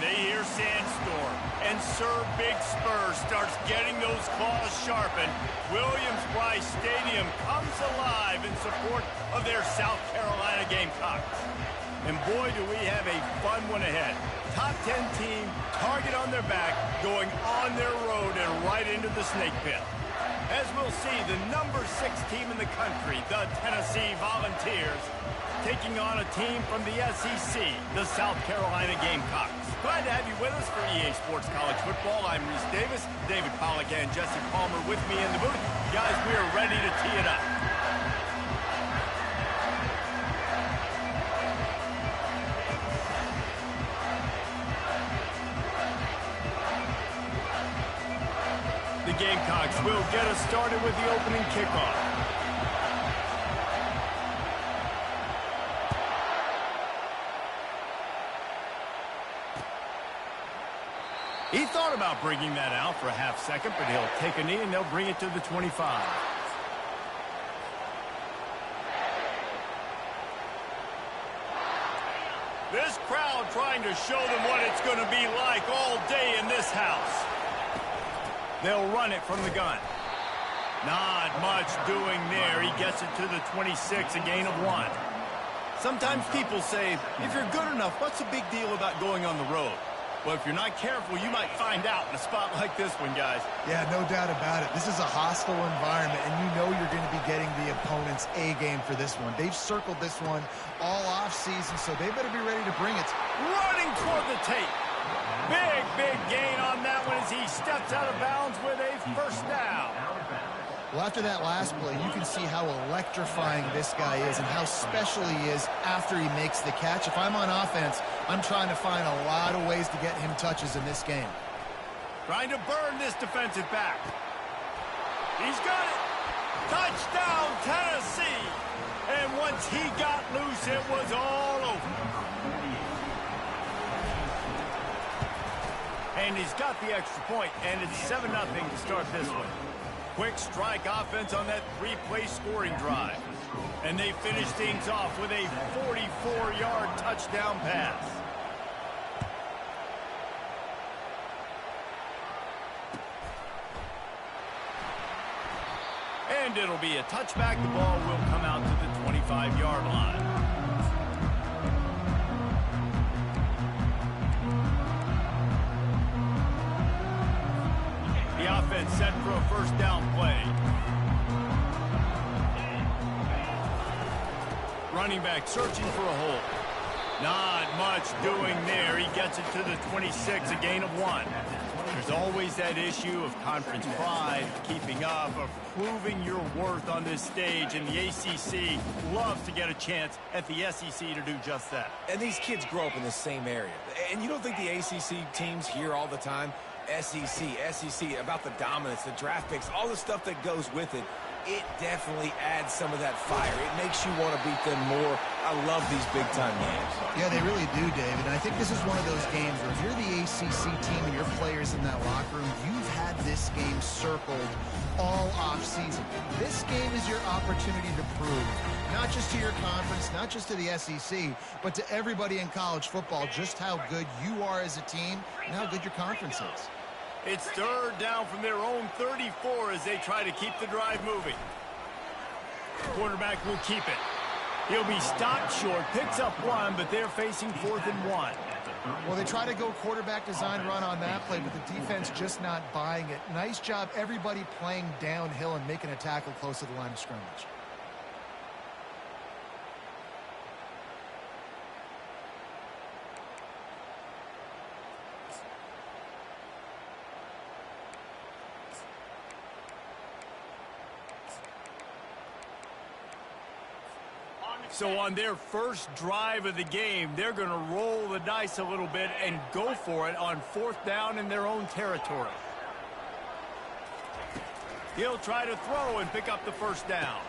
they hear Sandstorm, and Sir Big Spur starts getting those claws sharpened. Williams-Brice Stadium comes alive in support of their South Carolina Gamecocks. And boy, do we have a fun one ahead. Top 10 team, target on their back, going on their road and right into the snake pit. As we'll see, the number 6 team in the country, the Tennessee Volunteers, taking on a team from the SEC, the South Carolina Gamecocks. Glad to have you with us for EA Sports College Football. I'm Reese Davis, David Pollack and Jesse Palmer with me in the booth. Guys, we are ready to tee it up. The Gamecocks will get us started with the opening kickoff. He thought about bringing that out for a half second, but he'll take a knee and they'll bring it to the 25. This crowd trying to show them what it's going to be like all day in this house. They'll run it from the gun. Not much doing there. He gets it to the 26, a gain of 1. Sometimes people say, if you're good enough, what's the big deal about going on the road? Well, if you're not careful, you might find out in a spot like this one, guys. Yeah, no doubt about it. This is a hostile environment, and you know you're going to be getting the opponent's A-game for this one. They've circled this one all off-season, so they better be ready to bring it. Running toward the tape. Big gain on that one as he steps out of bounds with a first down. Well, after that last play, you can see how electrifying this guy is and how special he is after he makes the catch. If I'm on offense, I'm trying to find a lot of ways to get him touches in this game. Trying to burn this defensive back. He's got it. Touchdown, Tennessee. And once he got loose, it was all over. And he's got the extra point, and it's 7-0 to start this one. Quick strike offense on that 3-play scoring drive. And they finish things off with a 44-yard touchdown pass. And it'll be a touchback. The ball will come out to the 25-yard line. The offense set for a first down play. Running back searching for a hole. Not much doing there. He gets it to the 26, a gain of 1. There's always that issue of conference pride, keeping up, of proving your worth on this stage, and the ACC loves to get a chance at the SEC to do just that. And these kids grow up in the same area. And you don't think the ACC teams hear all the time, SEC, about the dominance, the draft picks, all the stuff that goes with it. It definitely adds some of that fire. It makes you want to beat them more. I love these big-time games. Yeah, they really do, David. And I think this is one of those games where if you're the ACC team and your players in that locker room, you've had this game circled all off-season. This game is your opportunity to prove, not just to your conference, not just to the SEC, but to everybody in college football, just how good you are as a team and how good your conference is. It's third down from their own 34 as they try to keep the drive moving. Quarterback will keep it. He'll be stopped short, picks up 1, but they're facing 4th and 1. Well, they try to go quarterback design run on that play, but the defense just not buying it. Nice job, everybody playing downhill and making a tackle close to the line of scrimmage. So on their first drive of the game, they're going to roll the dice a little bit and go for it on 4th down in their own territory. He'll try to throw and pick up the first down.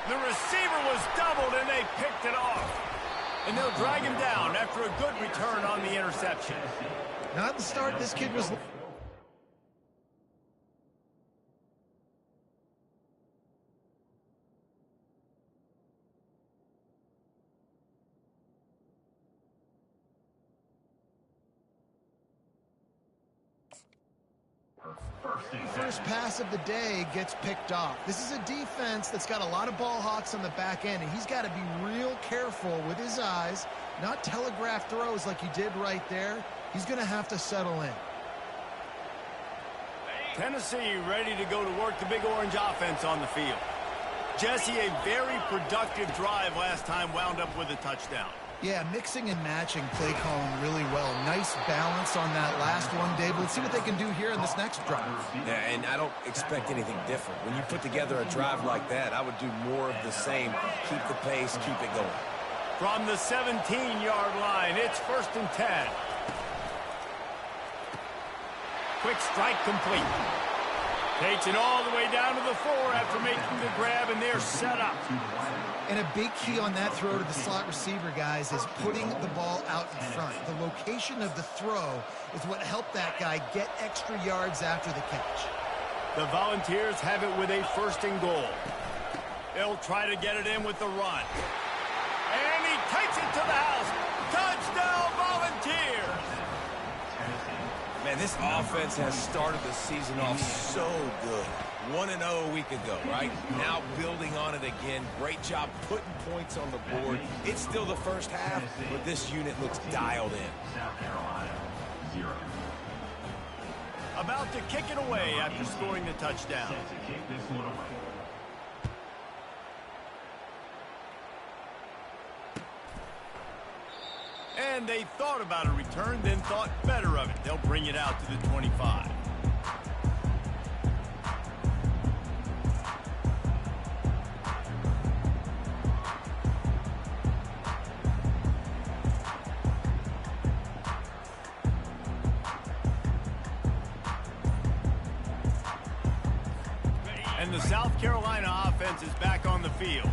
The receiver was doubled and they picked it off. And they'll drag him down after a good return on the interception. Not the start this kid was... First pass of the day gets picked off. This is a defense that's got a lot of ball hawks on the back end, and he's got to be real careful with his eyes, not telegraph throws like he did right there. He's going to have to settle in. Tennessee ready to go to work the Big Orange offense on the field. Jesse, a very productive drive last time wound up with a touchdown. Yeah, mixing and matching play calling really well. Nice balance on that last one, Dave. Let's see what they can do here in this next drive. Yeah, and I don't expect anything different. When you put together a drive like that, I would do more of the same. Keep the pace, keep it going. From the 17-yard line, it's 1st and 10. Quick strike complete. Takes it all the way down to the 4 after making the grab, and they're set up. And a big key on that throw to the slot receiver, guys, is putting the ball out in front. The location of the throw is what helped that guy get extra yards after the catch. The Volunteers have it with a 1st and goal. They'll try to get it in with the run. And he takes it to the house. Touchdown, Volunteers! Man, this offense has started the season off so good. 1-0 a week ago, right? Now building on it again. Great job putting points on the board. It's still the first half, but this unit looks dialed in. South Carolina, 0. About to kick it away after scoring the touchdown. Set to kick this one away. And they thought about a return, then thought better of it. They'll bring it out to the 25. And the South Carolina offense is back on the field.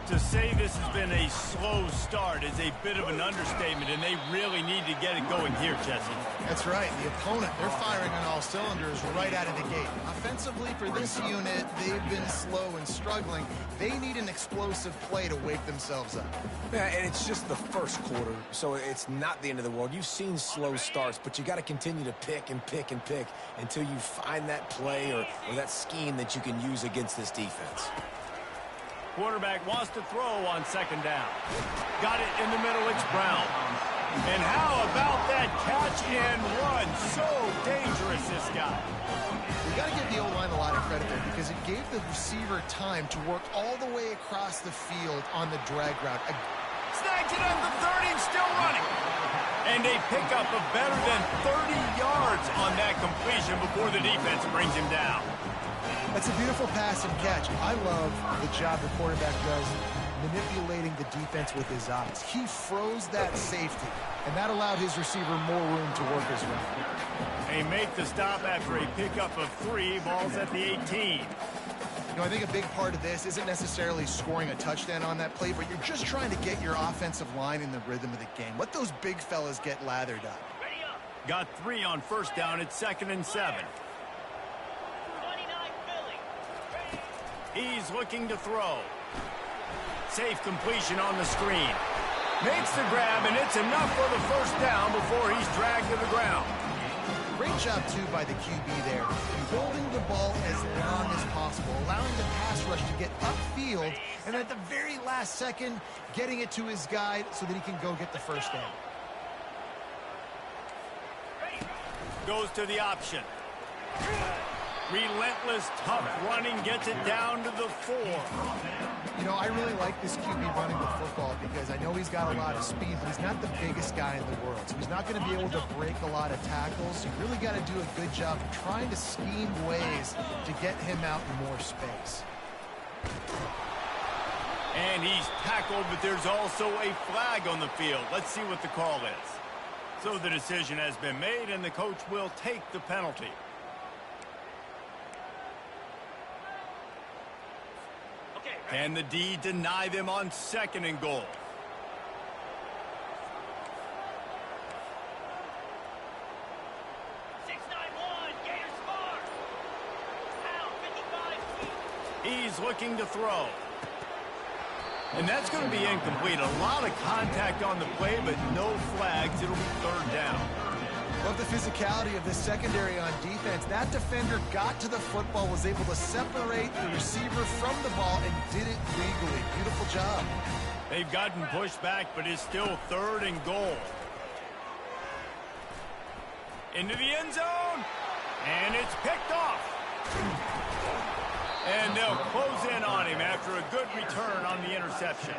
To say this has been a slow start is a bit of an understatement, and they really need to get it going here, Jesse. That's right. The opponent, they're firing on all cylinders right out of the gate. Offensively, for this unit, they've been slow and struggling. They need an explosive play to wake themselves up. Yeah, and it's just the first quarter, so it's not the end of the world. You've seen slow starts, but you got to continue to pick and pick and pick until you find that play or that scheme that you can use against this defense. Quarterback wants to throw on 2nd down. Got it in the middle, it's Brown. And how about that catch and run? So dangerous, this guy. We got to give the O-line a lot of credit there because it gave the receiver time to work all the way across the field on the drag route. Snags it at the 30 and still running. And a pickup of better than 30 yards on that completion before the defense brings him down. That's a beautiful pass and catch. I love the job the quarterback does manipulating the defense with his eyes. He froze that safety, and that allowed his receiver more room to work his route. They make the stop after a pickup of 3. Ball's at the 18. You know, I think a big part of this isn't necessarily scoring a touchdown on that play, but you're just trying to get your offensive line in the rhythm of the game. Let those big fellas get lathered up. Got 3 on 1st down. It's 2nd and 7. He's looking to throw. Safe completion on the screen. Makes the grab, and it's enough for the 1st down before he's dragged to the ground. Great job, too, by the QB there. Holding the ball as long as possible, allowing the pass rush to get upfield, and at the very last second, getting it to his guy so that he can go get the 1st down. Goes to the option. Relentless, tough running, gets it down to the 4. You know, I really like this QB running the football because I know he's got a lot of speed, but he's not the biggest guy in the world. So he's not going to be able to break a lot of tackles. You really got to do a good job of trying to scheme ways to get him out in more space. And he's tackled, but there's also a flag on the field. Let's see what the call is. So the decision has been made, and the coach will take the penalty. Can the D deny them on 2nd and goal? He's looking to throw. And that's going to be incomplete. A lot of contact on the play, but no flags. It'll be 3rd down. Love the physicality of this secondary on defense. That defender got to the football, was able to separate the receiver from the ball, and did it legally. Beautiful job. They've gotten pushed back, but it's still 3rd and goal. Into the end zone, and it's picked off. And they'll close in on him after a good return on the interception.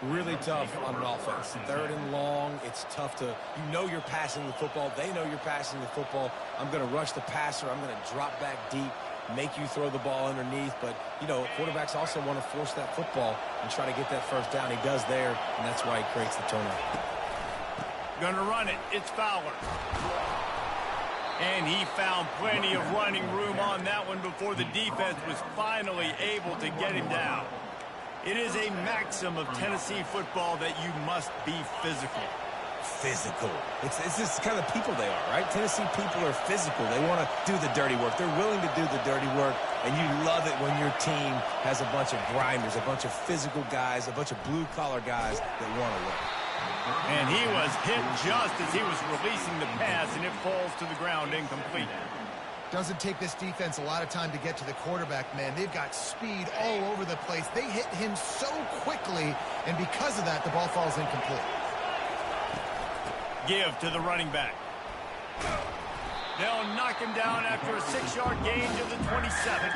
Really tough on an offense. 3rd and long. It's tough to, you know you're passing the football. They know you're passing the football. I'm going to rush the passer. I'm going to drop back deep, make you throw the ball underneath. But, you know, quarterbacks also want to force that football and try to get that first down. He does there, and that's why he creates the turnover. Going to run it. It's Fowler. And he found plenty of running room on that one before the defense was finally able to get him down. It is a maxim of Tennessee football that you must be physical. Physical. It's just kind of people they are, right? Tennessee people are physical. They want to do the dirty work. They're willing to do the dirty work, and you love it when your team has a bunch of grinders, a bunch of physical guys, a bunch of blue-collar guys that want to work. And he was hit just as he was releasing the pass, and it falls to the ground incomplete. Doesn't take this defense a lot of time to get to the quarterback, man. They've got speed all over the place. They hit him so quickly, and because of that, the ball falls incomplete. Give to the running back. They'll knock him down after a 6-yard gain to the 27.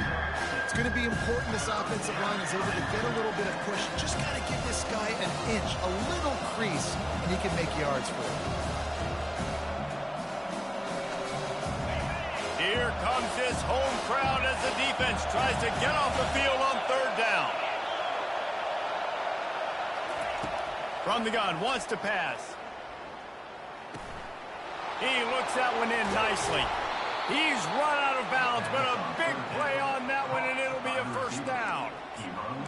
It's going to be important this offensive line is able to get a little bit of push. Just got to give this guy an inch, a little crease, and he can make yards for it. Here comes this home crowd as the defense tries to get off the field on 3rd down. From the gun, wants to pass. He looks that one in nicely. He's run out of bounds, but a big play on that one, and it'll be a 1st down.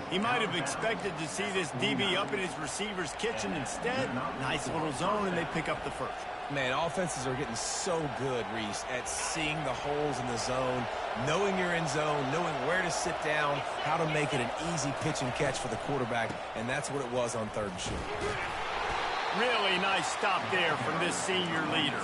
He might have expected to see this DB up in his receiver's kitchen. Instead, nice little zone, and they pick up the 1st. Man, offenses are getting so good, Reese, at seeing the holes in the zone, knowing you're in zone, knowing where to sit down, how to make it an easy pitch and catch for the quarterback, and that's what it was on 3rd and short. Really nice stop there from this senior leader.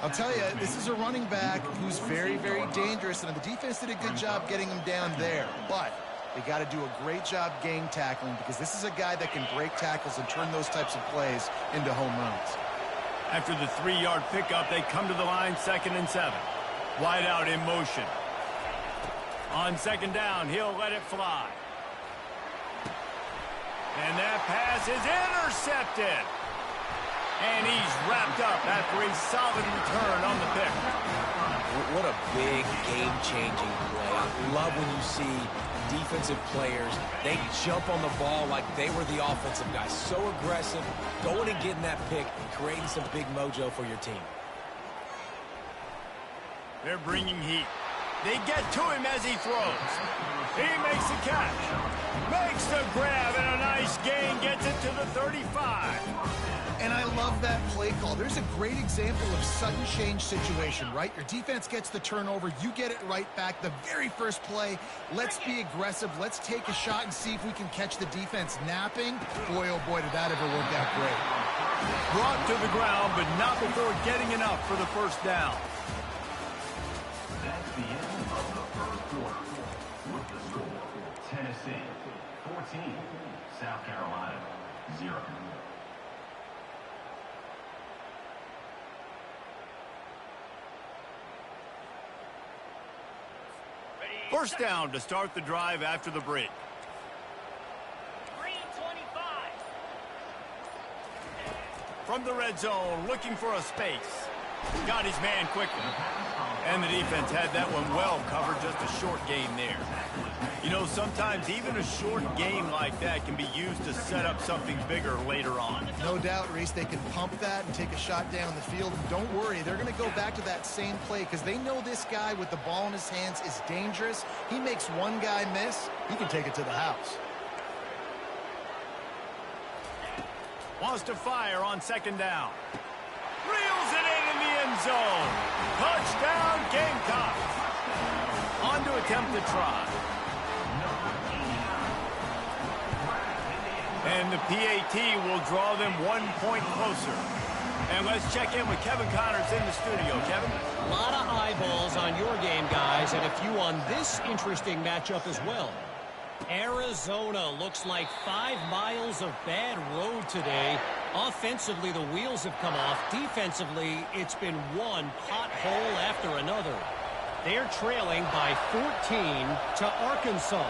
I'll tell you, this is a running back who's very, very dangerous, and the defense did a good job getting him down there. But they got to do a great job game tackling because this is a guy that can break tackles and turn those types of plays into home runs. After the 3-yard pickup, they come to the line 2nd and 7. Wide out in motion. On 2nd down, he'll let it fly. And that pass is intercepted. And he's wrapped up after a solid return on the pick. What a big game-changing play. I love when you see defensive players, they jump on the ball like they were the offensive guys. So aggressive, going and getting that pick and creating some big mojo for your team. They're bringing heat. They get to him as he throws. He makes the catch. Makes the grab, and a nice gain gets it to the 35. And I love that play call. There's a great example of sudden change situation, right? Your defense gets the turnover. You get it right back. The very first play, let's be aggressive. Let's take a shot and see if we can catch the defense napping. Boy, oh boy, did that ever work out great. Brought to the ground, but not before getting enough for the 1st down. That's the end of the 1st quarter. With the score, Tennessee 14, South Carolina 0. 1st down to start the drive after the break. Green 25. From the red zone, looking for a space. Got his man quickly. And the defense had that one well covered, just a short gain there. You know, sometimes even a short game like that can be used to set up something bigger later on. No doubt, Reese, they can pump that and take a shot down the field. And don't worry, they're going to go back to that same play because they know this guy with the ball in his hands is dangerous. He makes one guy miss, he can take it to the house. Wants to fire on 2nd down. Reels it in the end zone. Touchdown, Gamecocks. On to attempt the try. And the PAT will draw them 1 point closer. And let's check in with Kevin Connors in the studio. Kevin? A lot of eyeballs on your game, guys, and a few on this interesting matchup as well. Arizona looks like 5 miles of bad road today. Offensively, the wheels have come off. Defensively, it's been one pothole after another. They're trailing by 14 to Arkansas.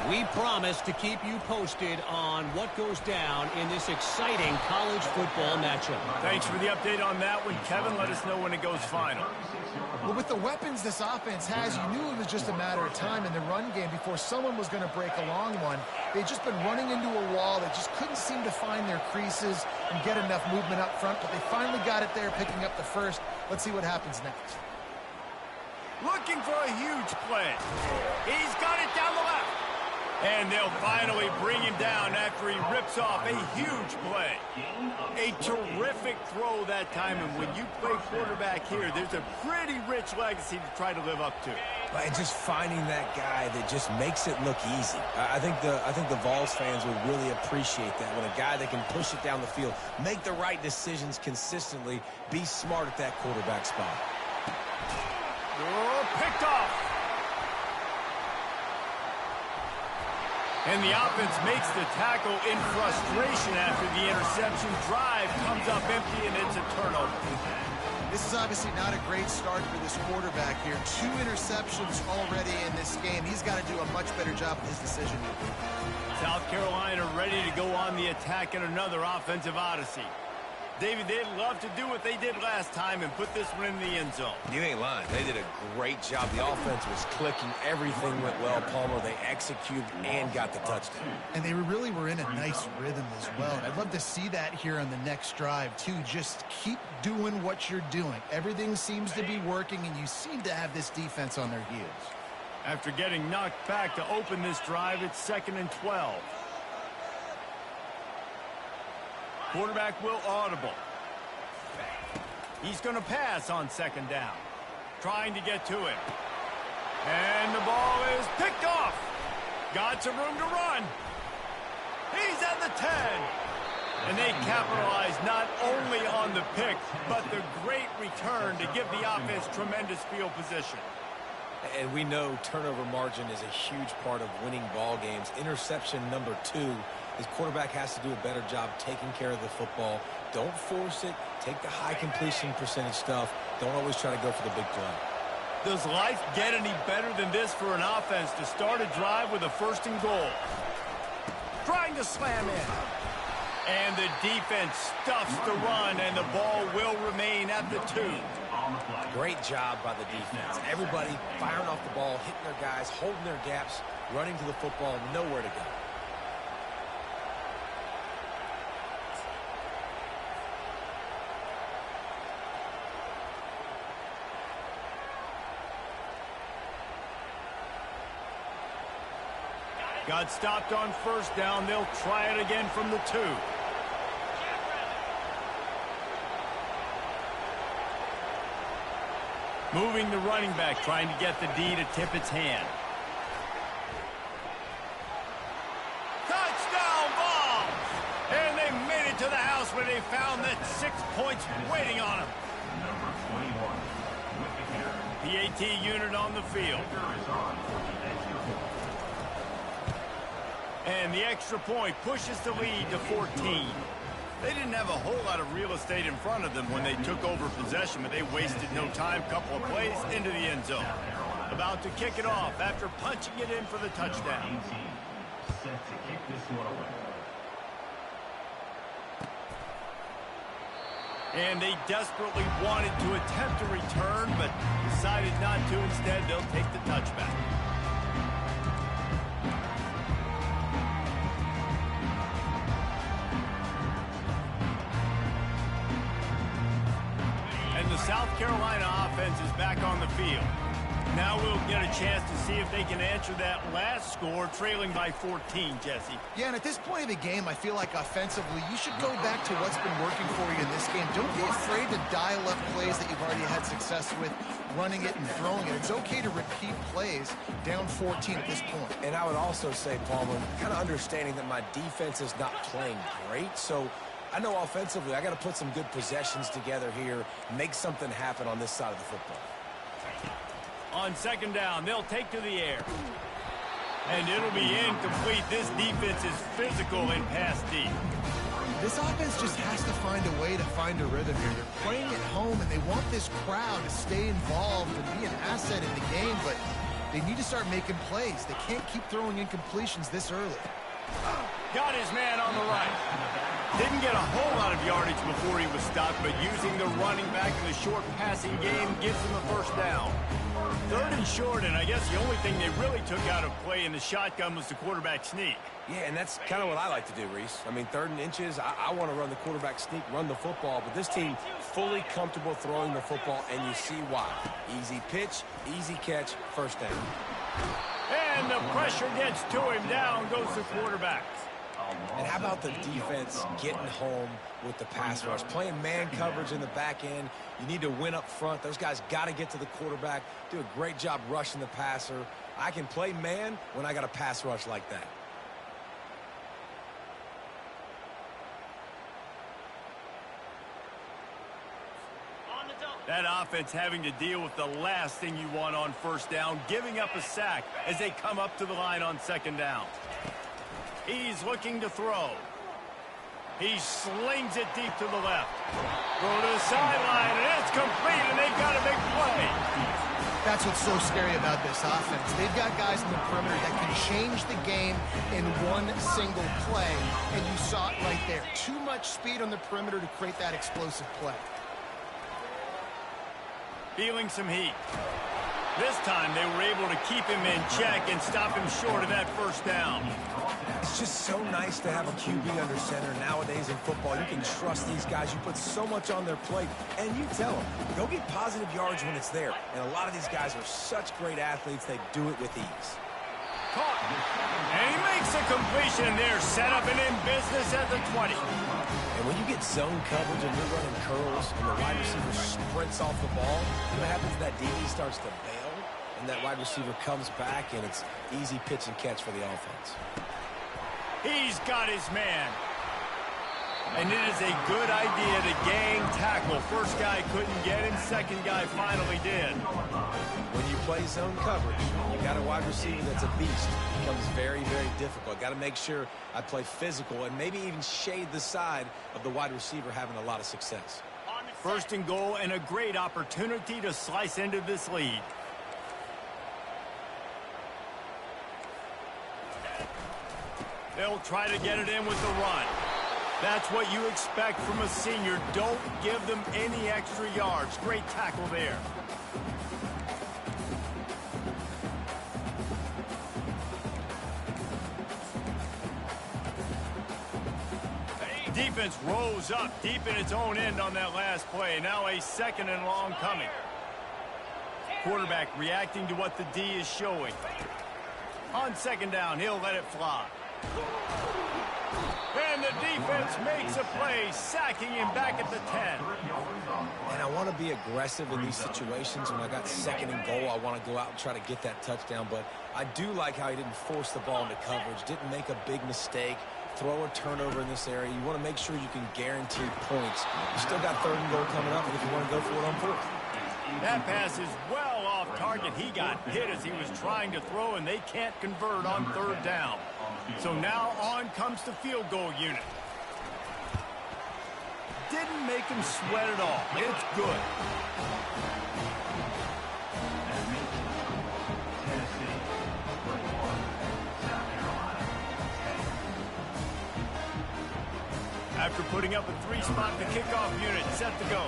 We promise to keep you posted on what goes down in this exciting college football matchup. Thanks for the update on that one, Kevin. Let us know when it goes final. Well, with the weapons this offense has, you knew it was just a matter of time in the run game before someone was going to break a long one. They'd just been running into a wall. They just couldn't seem to find their creases and get enough movement up front, but they finally got it there, picking up the first. Let's see what happens next. Looking for a huge play. He's got it down the left. And they'll finally bring him down after he rips off a huge play. A terrific throw that time, and when you play quarterback here, there's a pretty rich legacy to try to live up to. And just finding that guy that just makes it look easy. I think the Vols fans would really appreciate that, when a guy that can push it down the field, make the right decisions consistently, be smart at that quarterback spot. Oh, picked off. And the offense makes the tackle in frustration after the interception. Drive comes up empty, and it's a turnover. This is obviously not a great start for this quarterback here. 2 interceptions already in this game. He's got to do a much better job with his decision making. South Carolina ready to go on the attack in another offensive odyssey. David, they'd love to do what they did last time and put this one in the end zone. You ain't lying. They did a great job. The offense was clicking. Everything went well, Palmer. They executed and got the touchdown. And they really were in a nice rhythm as well. And I'd love to see that here on the next drive, too. Just keep doing what you're doing. Everything seems to be working, and you seem to have this defense on their heels. After getting knocked back to open this drive, it's 2nd and 12. Quarterback will audible. He's going to pass on 2nd down. Trying to get to it. And the ball is picked off. Got some room to run. He's at the 10. And they capitalize not only on the pick, but the great return to give the offense tremendous field position. And we know turnover margin is a huge part of winning ball games. Interception number 2. His quarterback has to do a better job taking care of the football. Don't force it. Take the high completion percentage stuff. Don't always try to go for the big play. Does life get any better than this for an offense to start a drive with a 1st and goal? Trying to slam in. And the defense stuffs the run, and the ball will remain at the 2. Great job by the defense. Everybody firing off the ball, hitting their guys, holding their gaps, running to the football, nowhere to go. Got stopped on 1st down. They'll try it again from the 2. Moving the running back, trying to get the D to tip its hand. Touchdown ball! And they made it to the house where they found that 6 points waiting on them. PAT unit on the field. And the extra point pushes the lead to 14. They didn't have a whole lot of real estate in front of them when they took over possession, but they wasted no time. Couple of plays into the end zone. About to kick it off after punching it in for the touchdown. Set to kick this one away. And they desperately wanted to attempt a return, but decided not to. Instead, they'll take the touchback. The South Carolina offense is back on the field. Now we'll get a chance to see if they can answer that last score, trailing by 14, Jesse. Yeah, and at this point of the game, I feel like offensively, you should go back to what's been working for you in this game. Don't be afraid to dial up plays that you've already had success with, running it and throwing it. It's okay to repeat plays down 14 at this point. And I would also say, Palmer, kind of understanding that my defense is not playing great, so I know offensively I got to put some good possessions together here, make something happen on this side of the football. On second down, they'll take to the air. And it'll be incomplete. This defense is physical and pass deep. This offense just has to find a way to find a rhythm here. They're playing at home, and they want this crowd to stay involved and be an asset in the game, but they need to start making plays. They can't keep throwing incompletions this early. Got his man on the right. Didn't get a whole lot of yardage before he was stopped, but using the running back in the short passing game gives him a first down. Third and short, and I guess the only thing they really took out of play in the shotgun was the quarterback sneak. Yeah, and that's kind of what I like to do, Reese. I mean, 3rd and inches, I want to run the quarterback sneak, run the football, but this team fully comfortable throwing the football, and you see why. Easy pitch, easy catch, first down. And the pressure gets to him. Down goes the quarterback. And how about the defense getting home with the pass rush? Playing man coverage in the back end. You need to win up front. Those guys got to get to the quarterback, do a great job rushing the passer. I can play man when I got a pass rush like that. That offense having to deal with the last thing you want on first down, giving up a sack as they come up to the line on second down. He's looking to throw. He slings it deep to the left. Throw to the sideline, and it's complete, and they've got a big play. That's what's so scary about this offense. They've got guys in the perimeter that can change the game in one single play, and you saw it right there. Too much speed on the perimeter to create that explosive play. Feeling some heat. This time they were able to keep him in check and stop him short of that first down. It's just so nice to have a QB under center. Nowadays in football, you can trust these guys. You put so much on their plate, and you tell them, go get positive yards when it's there. And a lot of these guys are such great athletes, they do it with ease. Caught. And he makes a completion there. Set up and in business at the 20. And when you get zone coverage and you're running curls and the wide receiver sprints off the ball, what happens is that DB starts to bail, and that wide receiver comes back, and it's easy pitch and catch for the offense. He's got his man. And it is a good idea to gang tackle. First guy couldn't get him, second guy finally did. When you play zone coverage, you got a wide receiver that's a beast. It becomes very, very difficult. Got to make sure I play physical and maybe even shade the side of the wide receiver having a lot of success. First and goal, and a great opportunity to slice into this lead. They'll try to get it in with the run. That's what you expect from a senior. Don't give them any extra yards. Great tackle there. Defense rose up deep in its own end on that last play. Now a second and long coming. Quarterback reacting to what the D is showing. On second down, he'll let it fly. And the defense makes a play, sacking him back at the 10. And I want to be aggressive in these situations. When I got second and goal, I want to go out and try to get that touchdown. But I do like how he didn't force the ball into coverage, didn't make a big mistake, throw a turnover in this area. You want to make sure you can guarantee points. You still got third and goal coming up, and if you want to go for it on fourth. That pass is well off target. He got hit as he was trying to throw, and they can't convert on third down. So now on comes the field goal unit. Didn't make him sweat at all. It's good. After putting up a 3-spot, the kickoff unit set to go.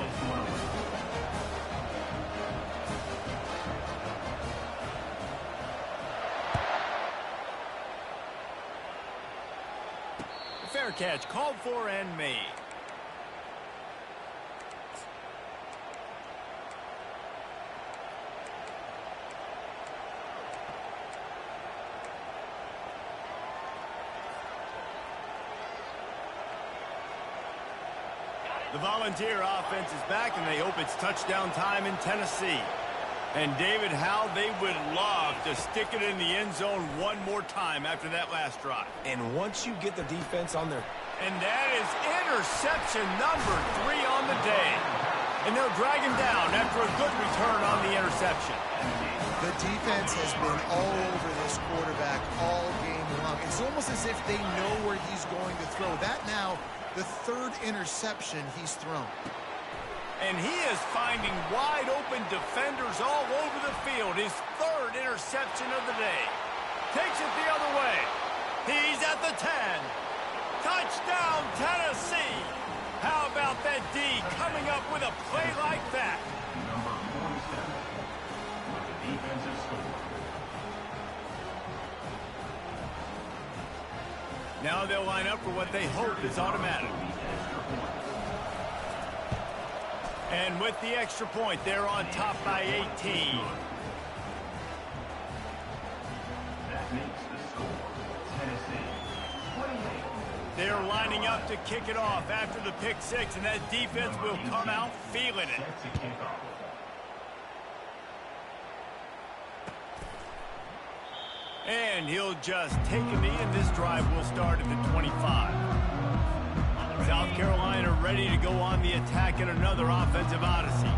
Fair catch called for and made. The Volunteer offense is back, and they hope it's touchdown time in Tennessee. And, David, how they would love to stick it in the end zone one more time after that last drive. And once you get the defense on their... And that is interception number 3 on the day. And they'll drag him down after a good return on the interception. The defense has been all over this quarterback all game long. It's almost as if they know where he's going to throw. That now, the 3rd interception he's thrown. And he is finding wide-open defenders all over the field. His 3rd interception of the day. Takes it the other way. He's at the 10. Touchdown, Tennessee. How about that D coming up with a play like that? Number 47 with the defensive score. Now they'll line up for what they hope is automatic. And with the extra point, they're on top by 18. That makes the score Tennessee 28. They're lining up to kick it off after the pick 6, and that defense will come out feeling it. Set to kick off. And he'll just take a knee, and this drive will start at the 25. South Carolina ready to go on the attack in another offensive odyssey.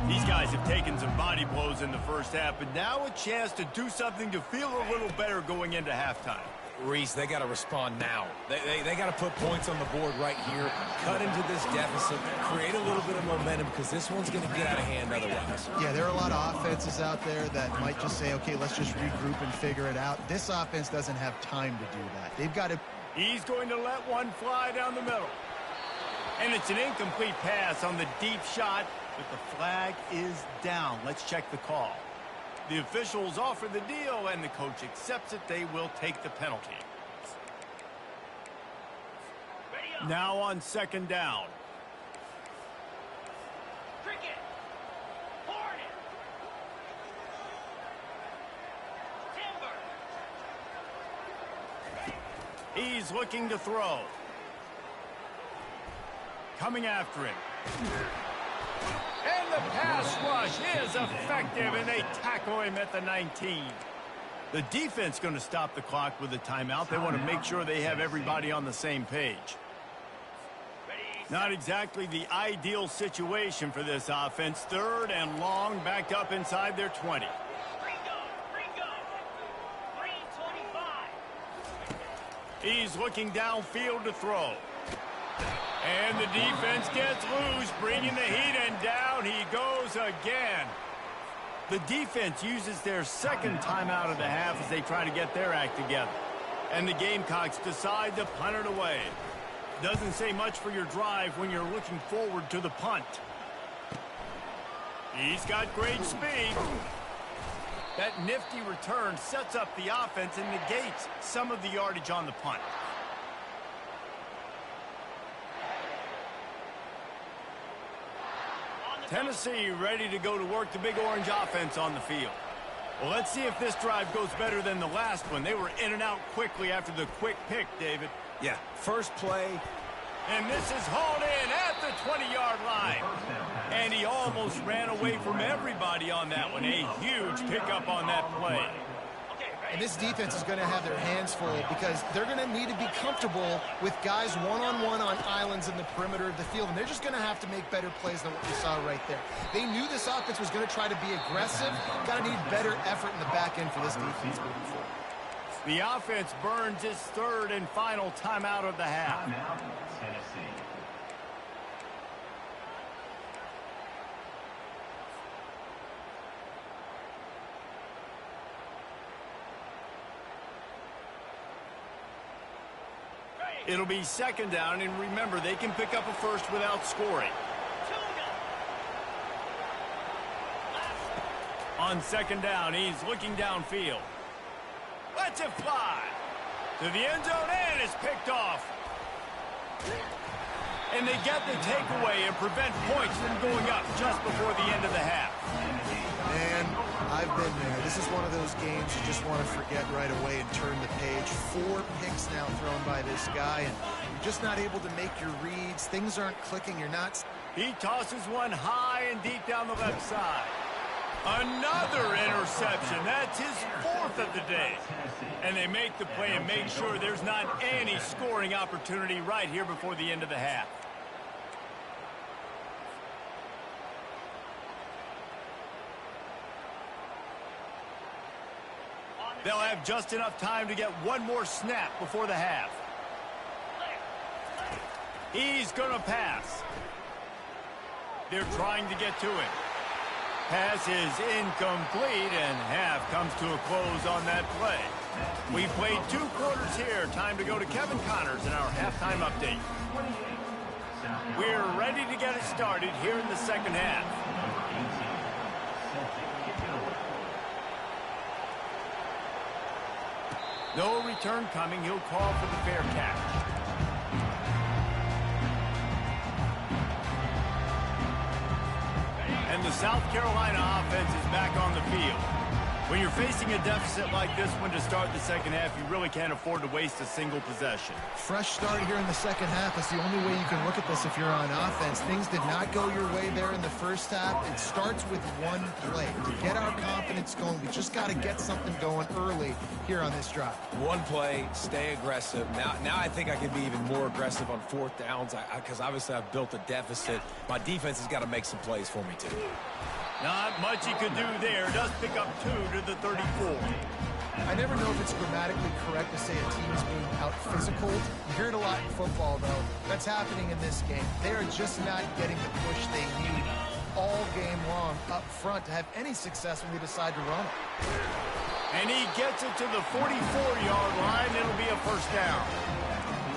These guys have taken some body blows in the first half, but now a chance to do something to feel a little better going into halftime. Reese, they got to respond now. They got to put points on the board right here, cut into this deficit, create a little bit of momentum, because this one's going to get out of hand otherwise. Yeah, there are a lot of offenses out there that might just say, okay, let's just regroup and figure it out. This offense doesn't have time to do that. They've got to... He's going to let one fly down the middle. And it's an incomplete pass on the deep shot, but the flag is down. Let's check the call. The officials offer the deal, and the coach accepts it. They will take the penalty. Now on 2nd down. Cricket. Hornet. Timber. He's looking to throw. Coming after him. And the pass rush is effective, and they tackle him at the 19. The defense going to stop the clock with a timeout. They want to make sure they have everybody on the same page. Not exactly the ideal situation for this offense. 3rd and long, backed up inside their 20. Ringo. 325. He's looking downfield to throw. And the defense gets loose, bringing the heat, and down he goes again. The defense uses their 2nd timeout of the half as they try to get their act together. And the Gamecocks decide to punt it away. Doesn't say much for your drive when you're looking forward to the punt. He's got great speed. That nifty return sets up the offense and negates some of the yardage on the punt. Tennessee ready to go to work the Big Orange offense on the field. Well, let's see if this drive goes better than the last one. They were in and out quickly after the quick pick, David. Yeah, first play. And this is hauled in at the 20-yard line. And he almost ran away from everybody on that one. A huge pickup on that play. And this defense is going to have their hands full because they're going to need to be comfortable with guys one-on-one on islands in the perimeter of the field. And they're just going to have to make better plays than what we saw right there. They knew this offense was going to try to be aggressive. Got to need better effort in the back end for this defense moving forward. The offense burns its 3rd and final timeout of the half. Timeout, Tennessee. It'll be 2nd down, and remember, they can pick up a first without scoring. On 2nd down, he's looking downfield. Lets it fly. To the end zone, and it's picked off. And they get the takeaway and prevent points from going up just before the end of the half. And I've been there. This is one of those games you just want to forget right away and turn the page. 4 picks now thrown by this guy, and you're just not able to make your reads. Things aren't clicking. You're not... He tosses one high and deep down the left side. Another interception. That's his 4th of the day. And they make the play and make sure there's not any scoring opportunity right here before the end of the half. They'll have just enough time to get one more snap before the half. He's going to pass. They're trying to get to it. Pass is incomplete, and half comes to a close on that play. We played 2 quarters here. Time to go to Kevin Connors in our halftime update. We're ready to get it started here in the second half. No return coming. He'll call for the fair catch. And the South Carolina offense is back on the field. When you're facing a deficit like this one to start the second half, you really can't afford to waste a single possession. Fresh start here in the second half. That's the only way you can look at this if you're on offense. Things did not go your way there in the first half. It starts with one play. To get our confidence going, we just got to get something going early here on this drive. One play, stay aggressive. Now I think I can be even more aggressive on 4th downs because obviously I've built a deficit. My defense has got to make some plays for me too. Not much he could do there. Does pick up 2 to the 34. I never know if it's grammatically correct to say a team is being out-physical. You hear it a lot in football, though. That's happening in this game. They are just not getting the push they need all game long up front to have any success when they decide to run it. And he gets it to the 44-yard line. It'll be a first down.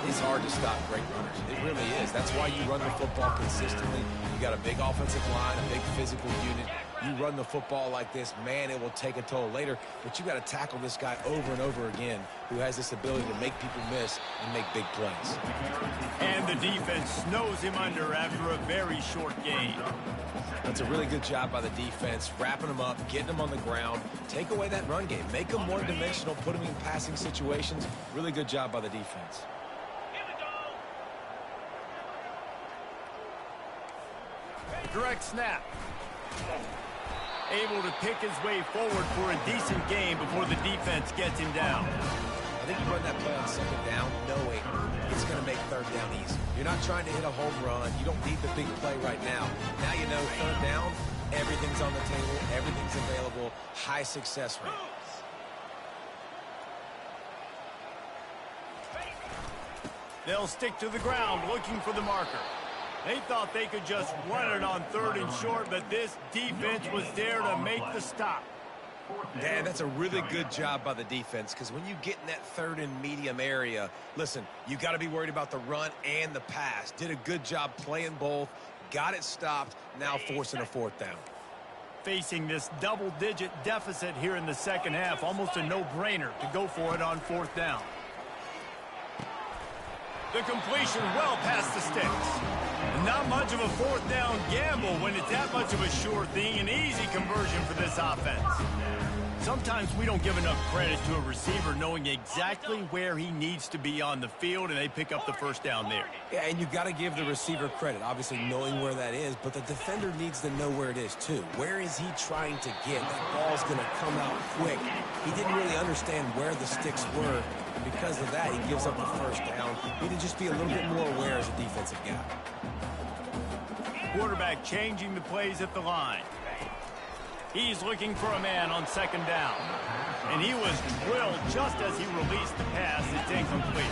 It's hard to stop great runners. It really is. That's why you run the football consistently. You got a big offensive line, a big physical unit. You run the football like this, man, it will take a toll later. But you got to tackle this guy over and over again who has this ability to make people miss and make big plays. And the defense snows him under after a very short gain. That's a really good job by the defense, wrapping them up, getting them on the ground. Take away that run game. Make them one-dimensional, put them in passing situations. Really good job by the defense. Direct snap. Able to pick his way forward for a decent game before the defense gets him down. I think you run that play on 2nd down knowing it's going to make 3rd down easy. You're not trying to hit a home run. You don't need the big play right now. Now you know 3rd down, everything's on the table, everything's available, high success rate. They'll stick to the ground looking for the marker. They thought they could just run it on 3rd and short, but this defense was there to make the stop. Dan, that's a really good job by the defense because when you get in that 3rd and medium area, listen, you got to be worried about the run and the pass. Did a good job playing both, got it stopped, now forcing a 4th down. Facing this double-digit deficit here in the second half, almost a no-brainer to go for it on 4th down. The completion well past the sticks. Not much of a 4th down gamble when it's that much of a sure thing, an easy conversion for this offense. Sometimes we don't give enough credit to a receiver knowing exactly where he needs to be on the field, and they pick up the first down there. Yeah, and you got to give the receiver credit, obviously knowing where that is, but the defender needs to know where it is too. Where is he trying to get? That ball's going to come out quick. He didn't really understand where the sticks were, and because of that, he gives up the first down. He need to just be a little bit more aware as a defensive guy. Quarterback changing the plays at the line. He's looking for a man on 2nd down. And he was drilled just as he released the pass. It's incomplete.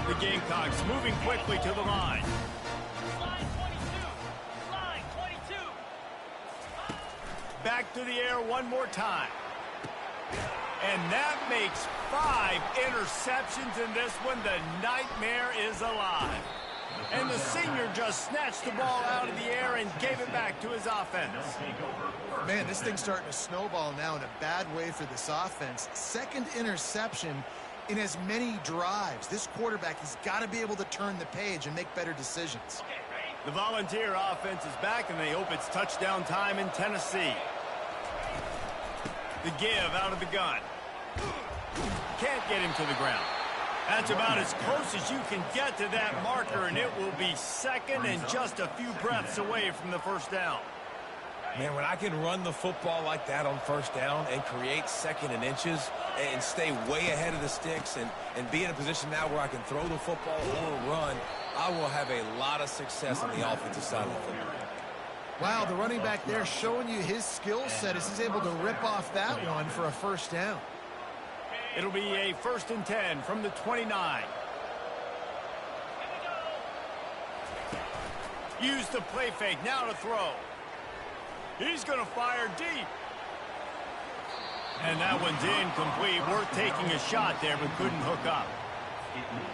The Gamecocks moving quickly to the line. Line 22. Back to the air one more time. And that makes 5 interceptions in this one. The nightmare is alive. And the senior just snatched the ball out of the air and gave it back to his offense. Man, this thing's starting to snowball now in a bad way for this offense. 2nd interception in as many drives. This quarterback has got to be able to turn the page and make better decisions. The Volunteer offense is back, and they hope it's touchdown time in Tennessee. The give out of the gun. Can't get him to the ground. That's about as close as you can get to that marker, and it will be 2nd and just a few breaths away from the first down. Man, when I can run the football like that on first down and create second and inches and stay way ahead of the sticks and be in a position now where I can throw the football or run, I will have a lot of success on the offensive side of the football. Wow, the running back there showing you his skill set as he's able to rip off that one for a first down. It'll be a 1st and 10 from the 29. Use the play fake, now to throw. He's going to fire deep. And that one's incomplete. Worth taking a shot there, but couldn't hook up.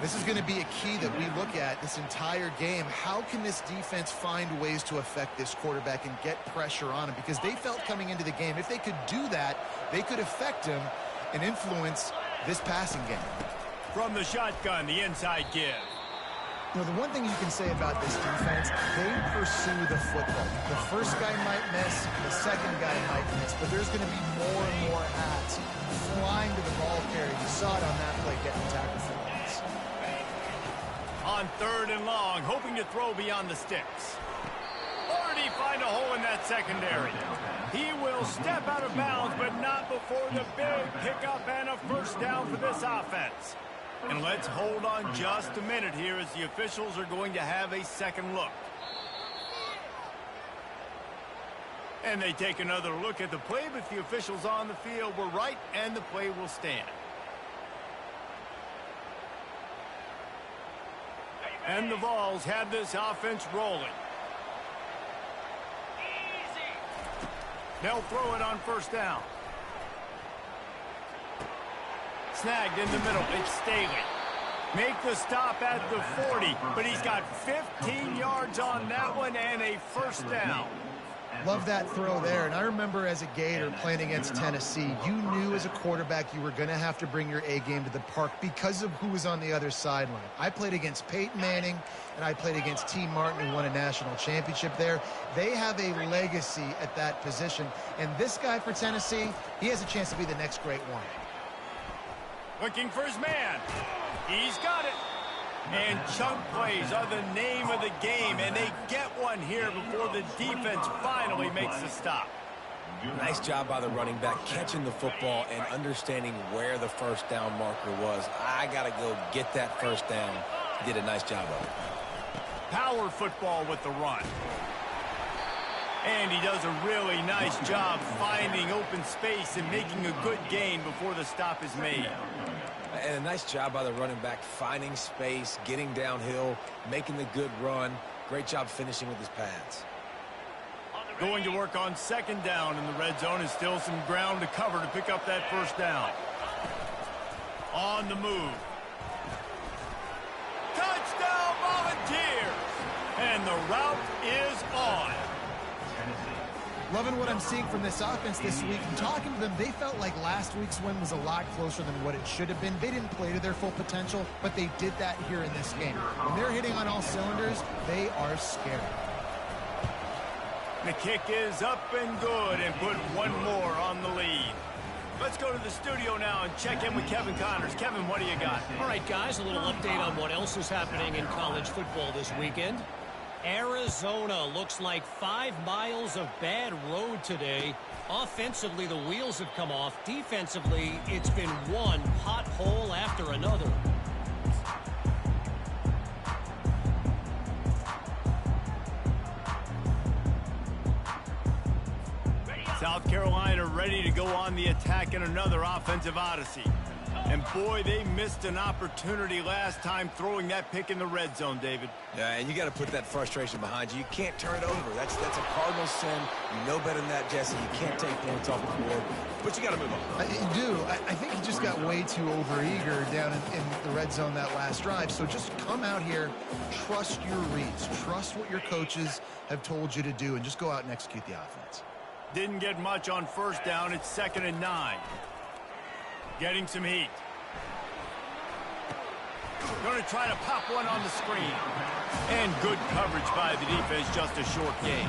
This is going to be a key that we look at this entire game. How can this defense find ways to affect this quarterback and get pressure on him? Because they felt coming into the game, if they could do that, they could affect him and influence this passing game. From the shotgun, the inside give. You know, the one thing you can say about this defense, they pursue the football. The first guy might miss, the second guy might miss, but there's going to be more and more hats flying to the ball carrier. You saw it on that play getting tackled for loss. On 3rd and long, hoping to throw beyond the sticks. Or did he find a hole in that secondary? He will step out of bounds, but not before the big pickup and a first down for this offense. And let's hold on just a minute here as the officials are going to have a second look. And they take another look at the play, but the officials on the field were right, and the play will stand. And the Vols have this offense rolling. They'll throw it on first down. Snagged in the middle. It's Staley. Make the stop at the 40, but he's got 15 yards on that one and a first down. Love that throw there. And I remember as a Gator playing against Tennessee, you knew as a quarterback you were going to have to bring your A game to the park because of who was on the other sideline. I played against Peyton Manning, and I played against T. Martin, who won a national championship there. They have a legacy at that position. And this guy for Tennessee, he has a chance to be the next great one. Looking for his man. He's got it. And chunk plays are the name of the game, and they get one here before the defense finally makes the stop. Nice job by the running back catching the football and understanding where the first down marker was. I got to go get that first down. He did a nice job of it. Power football with the run. And he does a really nice job finding open space and making a good gain before the stop is made. And a nice job by the running back finding space, getting downhill, making the good run. Great job finishing with his pads. Going to work on second down in the red zone, and still some ground to cover to pick up that first down. On the move. Touchdown Volunteers! And the route is on. Loving what I'm seeing from this offense this week. And talking to them, they felt like last week's win was a lot closer than what it should have been. They didn't play to their full potential, but they did that here in this game. When they're hitting on all cylinders, they are scary. The kick is up and good, and put one more on the lead. Let's go to the studio now and check in with Kevin Connors. Kevin, what do you got? All right, guys, a little update on what else is happening in college football this weekend. Arizona looks like 5 miles of bad road today. Offensively, the wheels have come off. Defensively, it's been one pothole after another. South Carolina ready to go on the attack in another offensive odyssey. And boy, they missed an opportunity last time throwing that pick in the red zone, David. Yeah, and you got to put that frustration behind you. You can't turn it over. That's a cardinal sin. You know better than that, Jesse. You can't take points off the board, but you got to move on. You do. I think he just got way too overeager down in the red zone that last drive. So just come out here, trust your reads, trust what your coaches have told you to do, and just go out and execute the offense. Didn't get much on first down. It's 2nd and 9. Getting some heat. Going to try to pop one on the screen. And good coverage by the defense, just a short gain.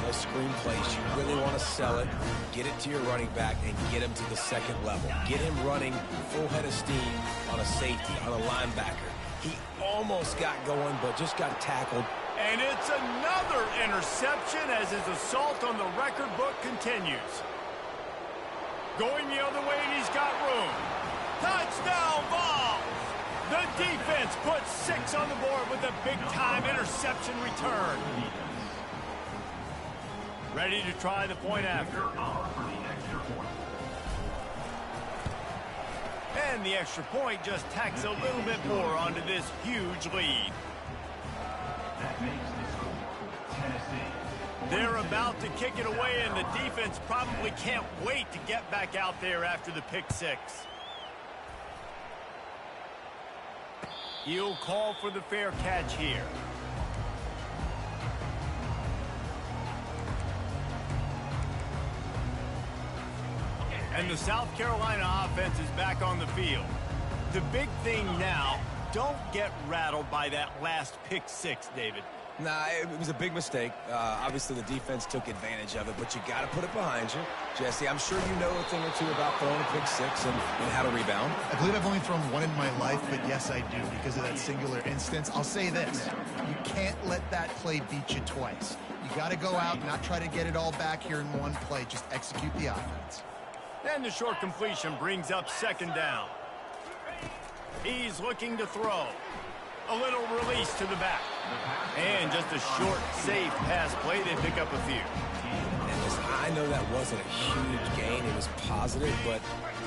Those screen plays, you really want to sell it, get it to your running back, and get him to the second level. Get him running full head of steam on a safety, on a linebacker. He almost got going, but just got tackled And it's another interception as his assault on the record book continues. Going the other way, and he's got room. Touchdown ball! The defense puts 6 on the board with a big-time interception return. Ready to try the point after. And the extra point just tacks a little bit more onto this huge lead. That makes the score Tennessee. They're about to kick it away, and the defense probably can't wait to get back out there after the pick 6. He'll call for the fair catch here. And the South Carolina offense is back on the field. The big thing now, don't get rattled by that last pick 6, David. Nah, it was a big mistake. Obviously, the defense took advantage of it, but you got to put it behind you. Jesse, I'm sure you know a thing or two about throwing a pick 6 and how to rebound. I believe I've only thrown one in my life, but yes, I do because of that singular instance. I'll say this. You can't let that play beat you twice. You got to go out and not try to get it all back here in one play. Just execute the offense. And the short completion brings up 2nd down. He's looking to throw. A little release to the back. And just a short, safe pass play. They pick up a few. And listen, I know that wasn't a huge gain. It was positive, but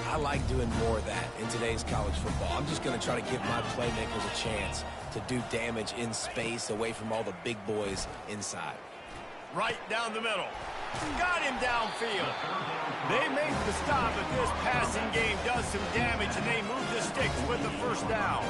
I like doing more of that in today's college football. I'm just going to try to give my playmakers a chance to do damage in space away from all the big boys inside. Right down the middle. Got him downfield. They make the stop, but this passing game does some damage, and they move the sticks with the 1st down.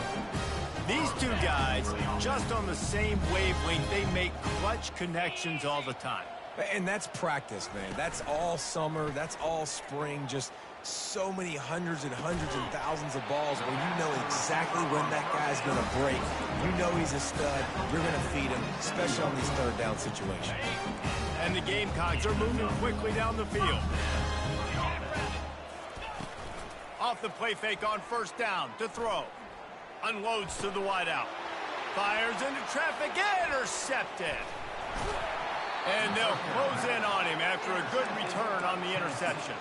These two guys, just on the same wavelength, they make clutch connections all the time. And that's practice, man. That's all summer. That's all spring. Just so many hundreds and thousands of balls where you know exactly when that guy's going to break. You know he's a stud. You're going to feed him, especially on these 3rd down situations. And the Gamecocks are moving quickly down the field. Off the play fake on 1st down to throw. Unloads to the wideout. Fires into traffic. Intercepted. And they'll close in on him after a good return on the interception.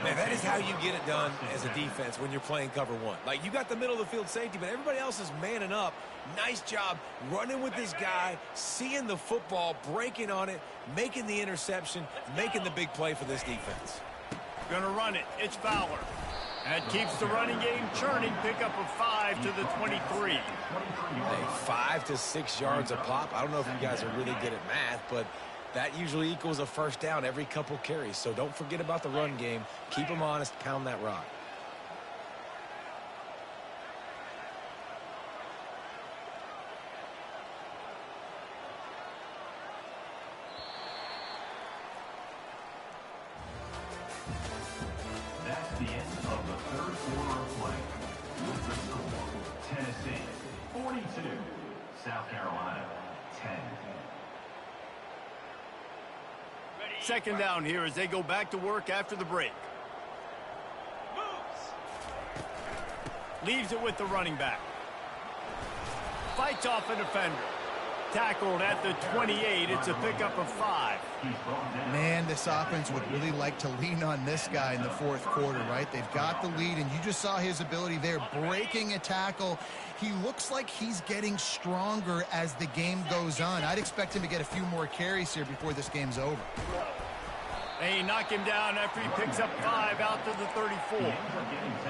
Man, that is how you get it done as a defense when you're playing cover 1. Like, you got the middle of the field safety, but everybody else is manning up. Nice job running with this guy, seeing the football, breaking on it, making the interception, making the big play for this defense. Gonna run it. It's Fowler. That keeps the running game churning. Pick up a 5 to the 23. Hey, 5 to 6 yards a pop. I don't know if you guys are really good at math, but that usually equals a 1st down every couple carries. So don't forget about the run game. Keep them honest. Pound that rock. That's the end of the 3rd quarter of play. With the score, Tennessee 42, South Carolina 10. 2nd down here as they go back to work after the break. Leaves it with the running back. Fights off a defender. Tackled at the 28. It's a pickup of 5. Man, this offense would really like to lean on this guy in the 4th quarter, right? They've got the lead, and you just saw his ability there, breaking a tackle. He looks like he's getting stronger as the game goes on. I'd expect him to get a few more carries here before this game's over. They knock him down after he picks up 5 out to the 34.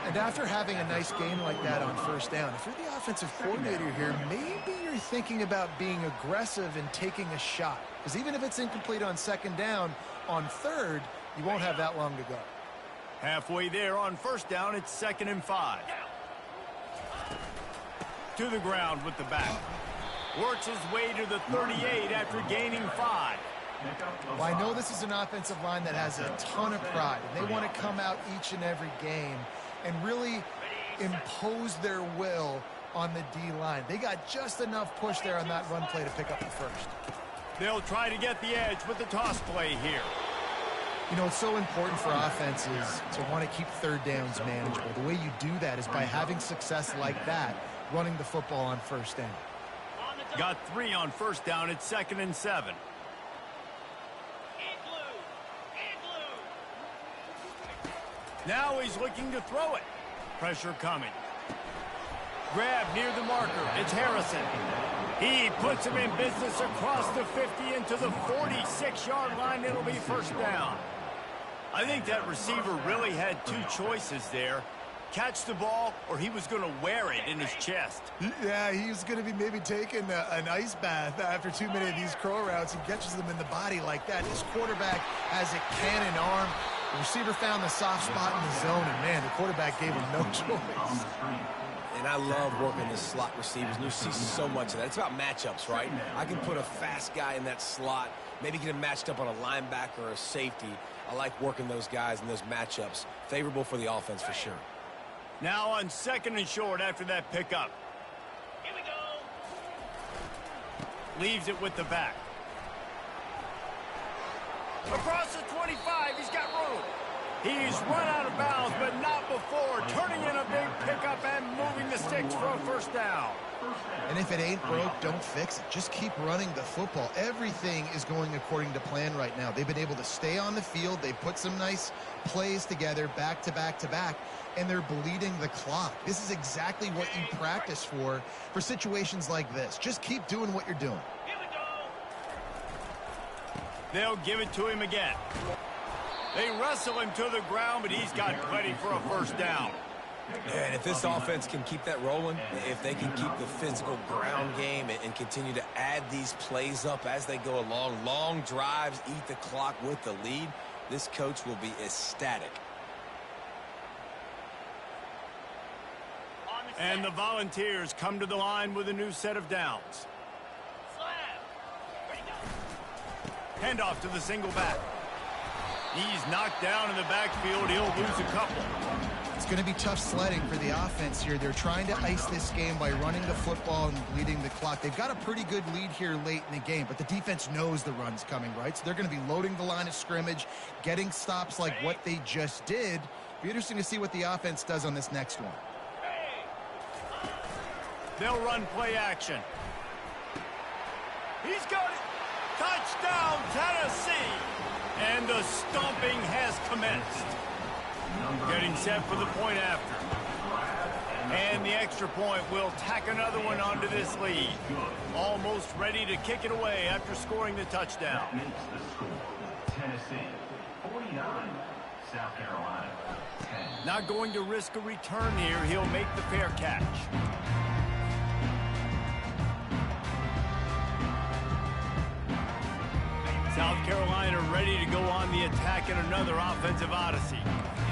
And after having a nice game like that on 1st down, if you're the offensive coordinator here, maybe you're thinking about being aggressive and taking a shot. Because even if it's incomplete on 2nd down, on 3rd, you won't have that long to go. Halfway there on 1st down, it's 2nd and 5. To the ground with the back. Works his way to the 38 after gaining 5. Well, I know this is an offensive line that has a ton of pride, and they want to come out each and every game and really impose their will on the D-line. They got just enough push there on that run play to pick up the 1st. They'll try to get the edge with the toss play here. You know, it's so important for offenses to want to keep 3rd downs manageable. The way you do that is by having success like that, running the football on 1st down. On the Got 3 on first down. It's 2nd and 7. Now he's looking to throw it. Pressure coming. Grab near the marker. It's Harrison. He puts him in business across the 50 into the 46-yard line. It'll be first down. I think that receiver really had 2 choices there. Catch the ball, or he was going to wear it in his chest. Yeah, he was going to be maybe taking an ice bath after too many of these curl routes. He catches them in the body like that. His quarterback has a cannon arm. The receiver found the soft spot in the zone, and, man, the quarterback gave him no choice. And I love working the slot receivers, and you see so much of that. It's about matchups, right? I can put a fast guy in that slot, maybe get him matched up on a linebacker or a safety. I like working those guys in those matchups. Favorable for the offense for sure. Now on 2nd and short after that pickup. Here we go. Leaves it with the back. Across the 25, he's got room. He's run out of bounds, but not before. Turning in a big pickup and moving the sticks for a first down. And if it ain't broke, don't fix it. Just keep running the football. Everything is going according to plan right now. They've been able to stay on the field. They put some nice plays together back to back to back, and they're bleeding the clock. This is exactly what you practice for situations like this. Just keep doing what you're doing. Here we go. They'll give it to him again. They wrestle him to the ground, but he's got plenty for a first down. And if this offense can keep that rolling, if they can keep the physical ground game and continue to add these plays up as they go along, long drives, eat the clock with the lead, this coach will be ecstatic. And the Volunteers come to the line with a new set of downs. Slap. Handoff to the single back. He's knocked down in the backfield. He'll lose a couple. It's going to be tough sledding for the offense here. They're trying to ice this game by running the football and bleeding the clock. They've got a pretty good lead here late in the game, but the defense knows the run's coming, right? So they're going to be loading the line of scrimmage, getting stops like what they just did. Be interesting to see what the offense does on this next one. They'll run play action. He's got it. Touchdown, Tennessee. And the stomping has commenced. Getting set for the point after. And the extra point will tack another one onto this lead. Almost ready to kick it away after scoring the touchdown. That makes the score. Tennessee, 49. South Carolina, 10. Not going to risk a return here. He'll make the fair catch. South Carolina ready to go on the attack in another offensive odyssey.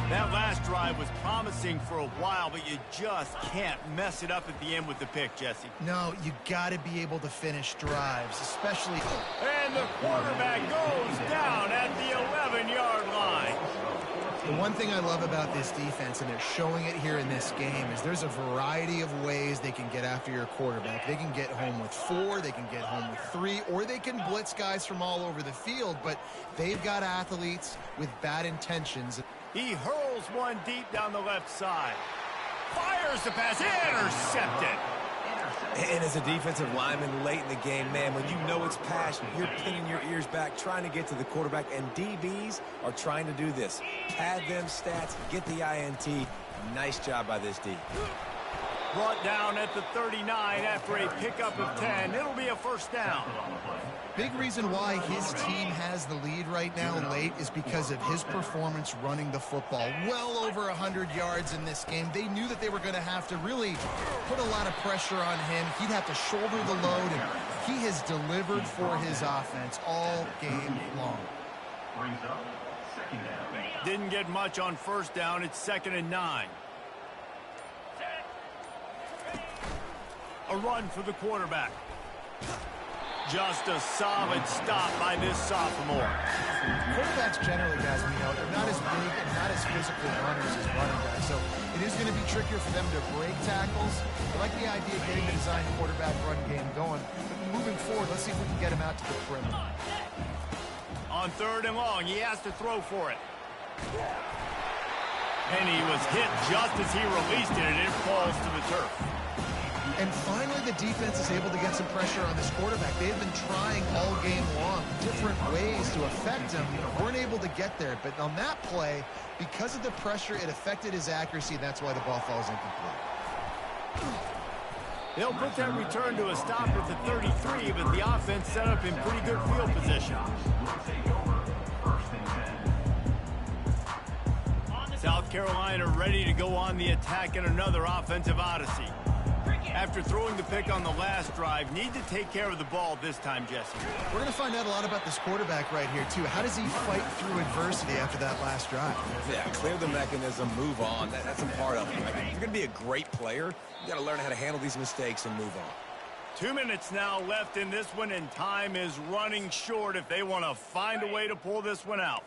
That last drive was promising for a while, but you just can't mess it up at the end with the pick, Jesse. No, you got to be able to finish drives, especially... And the quarterback goes down at the 11-yard line. The one thing I love about this defense, and they're showing it here in this game, is there's a variety of ways they can get after your quarterback. They can get home with 4, they can get home with 3, or they can blitz guys from all over the field, but they've got athletes with bad intentions. He hurls one deep down the left side. Fires the pass, intercepted. And as a defensive lineman late in the game, man, when you know it's passion, you're pinning your ears back, trying to get to the quarterback, and DBs are trying to do this. Pad them stats, get the INT. Nice job by this D. Brought down at the 39 after a pickup of 10. It'll be a first down. Big reason why his team has the lead right now late is because of his performance running the football. Well over 100 yards in this game. They knew that they were going to have to really put a lot of pressure on him. He'd have to shoulder the load, and he has delivered for his offense all game long. Brings up second down. Didn't get much on first down. It's 2nd and 9. A run for the quarterback. Just a solid stop by this sophomore. Quarterbacks generally, guys, we know, they're not as big and not as physical runners as running guys. So it is going to be trickier for them to break tackles. I like the idea of getting the design quarterback run game going. But moving forward, let's see if we can get him out to the perimeter. On 3rd and long, he has to throw for it. And he was hit just as he released it, and it falls to the turf. And finally, the defense is able to get some pressure on this quarterback. They've been trying all game long different ways to affect him. Weren't able to get there. But on that play, because of the pressure, it affected his accuracy. And that's why the ball falls incomplete. They'll put that return to a stop at the 33, but the offense set up in pretty good field position. South Carolina ready to go on the attack in another offensive odyssey. After throwing the pick on the last drive, need to take care of the ball this time, Jesse. We're going to find out a lot about this quarterback right here, too. How does he fight through adversity after that last drive? Yeah, clear the mechanism, move on. That's a part of it. Right? If you're going to be a great player, you got to learn how to handle these mistakes and move on. 2 minutes now left in this one, and time is running short if they want to find a way to pull this one out.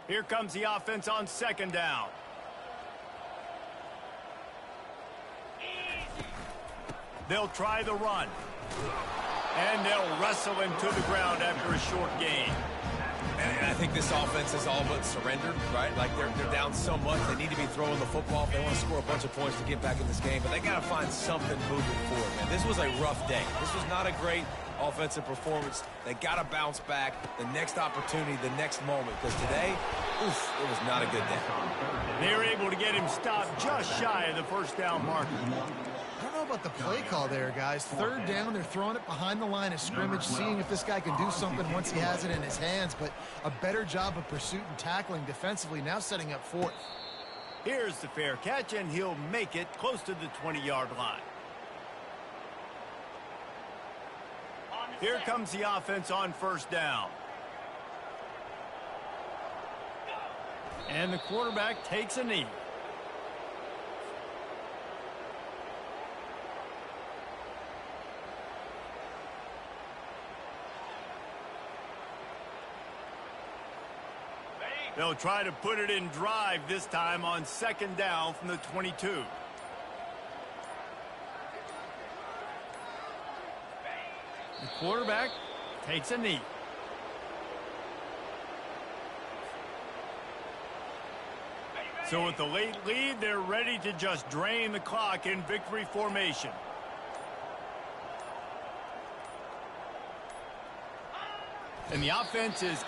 Here comes the offense on second down. They'll try the run. And they'll wrestle him to the ground after a short gain. And I think this offense is all but surrendered, right? Like they're down so much, they need to be throwing the football if they want to score a bunch of points to get back in this game. But they got to find something moving forward, man. This was a rough day. This was not a great offensive performance. They got to bounce back. The next opportunity, the next moment. Because today, oof, it was not a good day. They were able to get him stopped just shy of the first down marker. I don't know about the play call there, guys. Third down, they're throwing it behind the line of scrimmage, seeing if this guy can do something once he has it in his hands, but a better job of pursuit and tackling defensively, now setting up fourth. Here's the fair catch, and he'll make it close to the 20-yard line. Here comes the offense on first down. And the quarterback takes a knee. They'll try to put it in drive this time on second down from the 22. The quarterback takes a knee. So with the late lead, they're ready to just drain the clock in victory formation. And the offense is